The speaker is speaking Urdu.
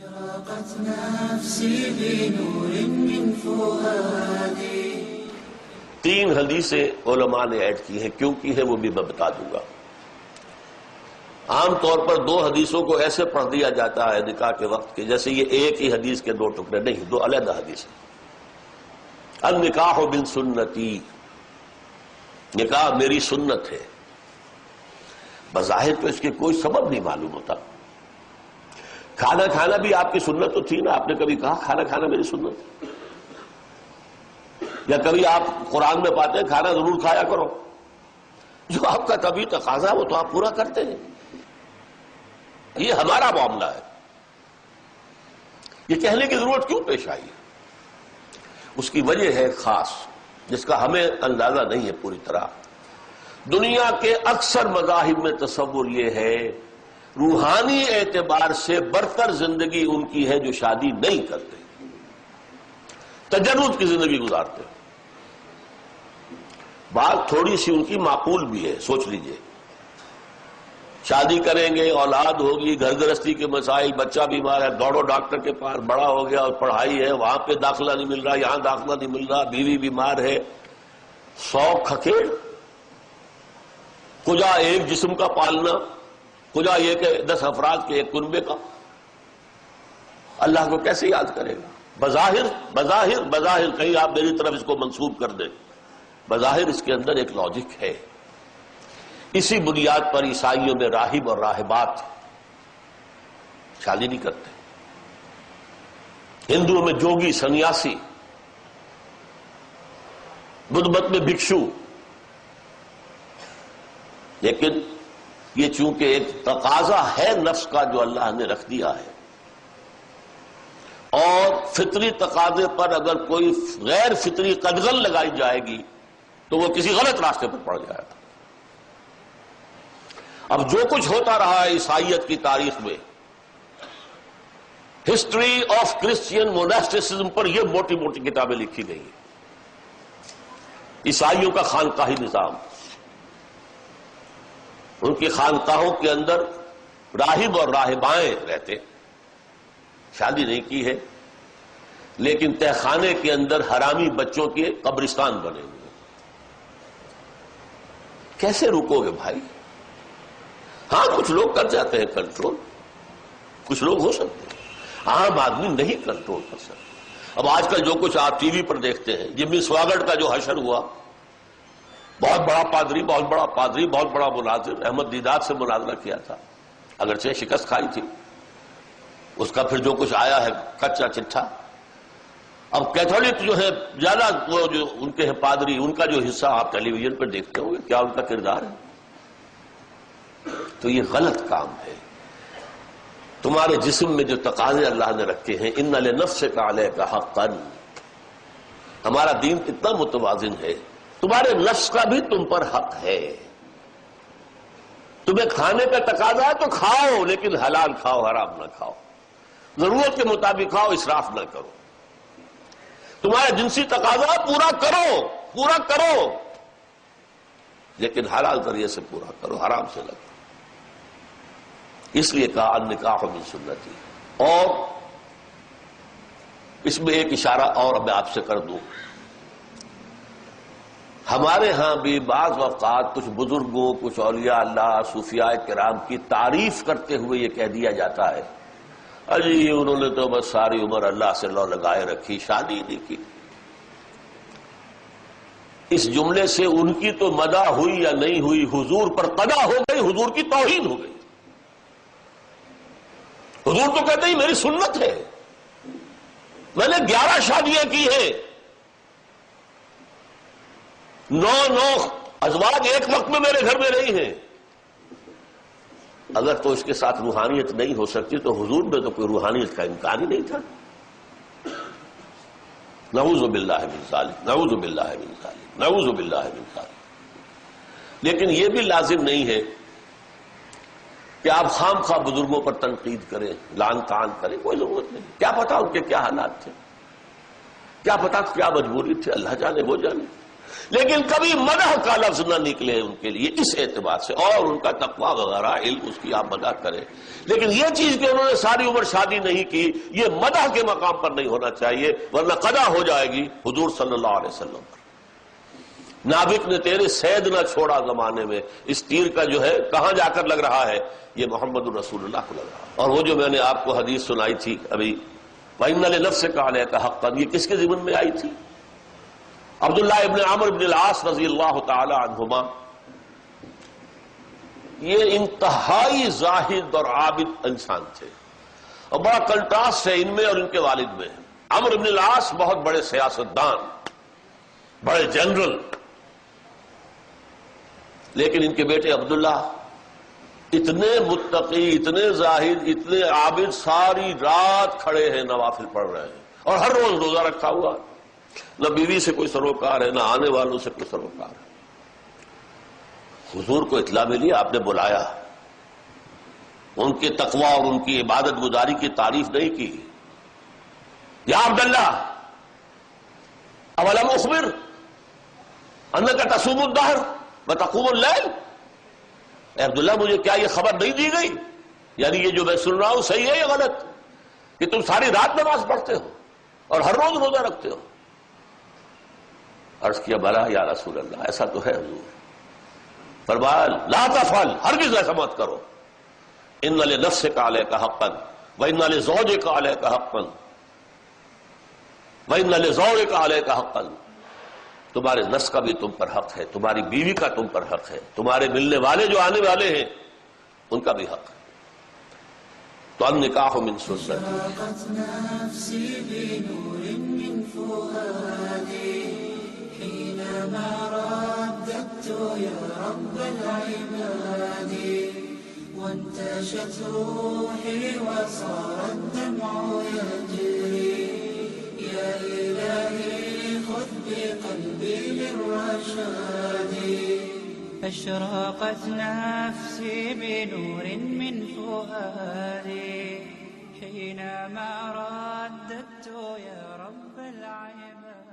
اشرقت نفسی بنور من فؤادی۔ 3 حدیثیں علماء نے ایڈ کی ہیں، کیوں کی ہے وہ بھی میں بتا دوں گا۔ عام طور پر 2 حدیثوں کو ایسے پڑھ دیا جاتا ہے نکاح کے وقت کہ جیسے یہ ایک ہی حدیث کے 2 ٹکڑے، نہیں، 2 علیحدہ حدیث ہیں۔ النکاح بالسنتی، نکاح میری سنت ہے۔ بظاہر تو اس کے کوئی سبب نہیں معلوم ہوتا۔ کھانا کھانا بھی آپ کی سنت تو تھی نا، آپ نے کبھی کہا کھانا کھانا میری سنت ہے؟ یا کبھی آپ قرآن میں پاتے ہیں کھانا ضرور کھایا کرو؟ جو آپ کا کبھی تقاضا وہ تو آپ پورا کرتے ہیں۔ یہ ہمارا معاملہ ہے، یہ کہنے کی ضرورت کیوں پیش آئی ہے؟ اس کی وجہ ہے خاص، جس کا ہمیں اندازہ نہیں ہے پوری طرح۔ دنیا کے اکثر مذاہب میں تصور یہ ہے روحانی اعتبار سے برتر زندگی ان کی ہے جو شادی نہیں کرتے، تجرد کی زندگی گزارتے۔ بات تھوڑی سی ان کی معقول بھی ہے، سوچ لیجئے، شادی کریں گے، اولاد ہوگی، گھر گرہستی کے مسائل، بچہ بیمار ہے، دوڑو ڈاکٹر کے پاس، بڑا ہو گیا اور پڑھائی ہے، وہاں پہ داخلہ نہیں مل رہا، یہاں داخلہ نہیں مل رہا، بیوی بیمار ہے، 100 کھکیڑ، کجا ایک جسم کا پالنا، کجا یہ کہ 10 افراد کے ایک کنبے کا۔ اللہ کو کیسے یاد کرے گا؟ بظاہر کہیں آپ میری طرف اس کو منسوب کر دیں، بظاہر اس کے اندر ایک لاجک ہے۔ اسی بنیاد پر عیسائیوں میں راہب اور راہبات شادی نہیں کرتے، ہندوؤں میں جوگی سنیاسی، بدھ مت میں بھکشو۔ لیکن یہ چونکہ ایک تقاضا ہے نفس کا جو اللہ نے رکھ دیا ہے، اور فطری تقاضے پر اگر کوئی غیر فطری قدغن لگائی جائے گی تو وہ کسی غلط راستے پر پڑ جائے گا۔ اب جو کچھ ہوتا رہا ہے عیسائیت کی تاریخ میں، ہسٹری آف کرسچین موناسٹسزم پر یہ موٹی موٹی کتابیں لکھی گئی ہیں۔ عیسائیوں کا خانقاہی نظام، ان کی خانقاہوں کے اندر راہب اور راہبائیں رہتے، شادی نہیں کی ہے، لیکن تہخانے کے اندر حرامی بچوں کے قبرستان بنے ہوئے۔ کیسے روکو گے بھائی؟ ہاں کچھ لوگ کر جاتے ہیں کنٹرول، کچھ لوگ ہو سکتے ہیں، عام آدمی نہیں کنٹرول کر سکتے۔ اب آج کل جو کچھ آپ ٹی وی پر دیکھتے ہیں، جمی سواگڑ کا جو حشر ہوا، بہت بڑا پادری، بہت بڑا مناظر، احمد دیدات سے مناظرہ کیا تھا، اگرچہ شکست کھائی تھی، اس کا پھر جو کچھ آیا ہے کچا چٹھا۔ اب کیتھولک جو ہے زیادہ، وہ جو ان کے ہیں پادری، ان کا جو حصہ آپ ٹیلی ویژن پر دیکھتے ہوں گے، کیا ان کا کردار ہے؟ تو یہ غلط کام ہے۔ تمہارے جسم میں جو تقاضے اللہ نے رکھے ہیں، ان لنفسک علیک حقا، ہمارا دین اتنا متوازن ہے، تمہارے نفس کا بھی تم پر حق ہے۔ تمہیں کھانے کا تقاضا ہے تو کھاؤ، لیکن حلال کھاؤ، حرام نہ کھاؤ، ضرورت کے مطابق کھاؤ، اسراف نہ کرو۔ تمہارا جنسی تقاضا پورا کرو، لیکن حلال ذریعے سے پورا کرو، حرام سے نہ کرو۔ اس لیے کہا النکاح من سنتی۔ اور اس میں ایک اشارہ اور میں آپ سے کر دوں، ہمارے ہاں بھی بعض اوقات کچھ بزرگوں، کچھ اولیاء اللہ، صوفیاء کرام کی تعریف کرتے ہوئے یہ کہہ دیا جاتا ہے اجی انہوں نے تو بس ساری عمر اللہ سے لو لگائے رکھی، شادی نہیں کی۔ اس جملے سے ان کی تو مدح ہوئی یا نہیں ہوئی، حضور پر قدح ہو گئی، حضور کی توہین ہو گئی۔ حضور تو کہتے ہیں میری سنت ہے، میں نے 11 شادیاں کی ہیں، 9 ازواج ایک وقت میں میرے گھر میں نہیں ہیں۔ اگر تو اس کے ساتھ روحانیت نہیں ہو سکتی تو حضور میں تو کوئی روحانیت کا امکان ہی نہیں تھا۔ نعوذ باللہ من ذالک، نعوذ باللہ من ذالک، نعوذ باللہ من ذالک۔ لیکن یہ بھی لازم نہیں ہے کہ آپ خام خواہ بزرگوں پر تنقید کریں، لعن طعن کریں، کوئی ضرورت نہیں۔ کیا پتا ان کے کیا حالات تھے، کیا پتا کیا مجبوری تھی، اللہ جانے وہ جانے۔ لیکن کبھی مدح کا لفظ نہ نکلے ان کے لیے اس اعتبار سے، اور ان کا تقویٰ وغیرہ علم اس کی آپ مدح کریں، لیکن یہ چیز کہ انہوں نے ساری عمر شادی نہیں کی، یہ مدح کے مقام پر نہیں ہونا چاہیے، ورنہ قضا ہو جائے گی حضور صلی اللہ علیہ وسلم پر۔ نابک نے تیرے سید نہ چھوڑا زمانے میں، اس تیر کا جو ہے کہاں جا کر لگ رہا ہے؟ یہ محمد الرسول اللہ کو لگ رہا ہے۔ اور وہ جو میں نے آپ کو حدیث سنائی تھی ابھی، وَإِنَّ لِنَفْسِكَ عَلَيْكَ حَقًّا، یہ کس کے ضمن میں آئی تھی؟ عبداللہ ابن عمرو بن العاص رضی اللہ تعالی عنہما، یہ انتہائی زاہد اور عابد انسان تھے، اور بڑا کنٹراسٹ ہے ان میں اور ان کے والد میں۔ عمرو بن العاص بہت بڑے سیاستدان، بڑے جنرل، لیکن ان کے بیٹے عبداللہ اتنے متقی، اتنے زاہد، اتنے عابد، ساری رات کھڑے ہیں نوافل پڑھ رہے ہیں، اور ہر روز روزہ رکھا ہوا، نہ بیوی سے کوئی سروکار ہے، نہ آنے والوں سے کوئی سروکار ہے۔ حضور کو اطلاع ملی، آپ نے بلایا، ان کے تقویٰ اور ان کی عبادت گزاری کی تعریف نہیں کی۔ یا عبداللہ اولم اخبر انک تصوم الدہر وتقوم اللیل، اے عبداللہ مجھے کیا یہ خبر نہیں دی گئی؟ یعنی یہ جو میں سن رہا ہوں صحیح ہے یا غلط کہ تم ساری رات نماز پڑھتے ہو اور ہر روز روزہ رکھتے ہو؟ عرض کیا بلا یا رسول اللہ، ایسا تو ہے حضور۔ فرمایا لا تفعل، ہرگز ایسا مت کرو، ان لنفسک علیک حقا وان لزوجک علیک حقا وان لزوجک علیک حقا، تمہارے نفس کا بھی تم پر حق ہے، تمہاری بیوی کا تم پر حق ہے، تمہارے ملنے والے جو آنے والے ہیں ان کا بھی حق ہے۔ تو النکاح من سنتی، اشرقت نفسي بنور من فؤادي حينما رددت يا رب العباد، وانتشت روحي وصار الدمع يجري، يا إلهي خذ بقلبي للرشاد، أشرقت نفسي بنور من فؤادي حينما رددت يا رب العباد.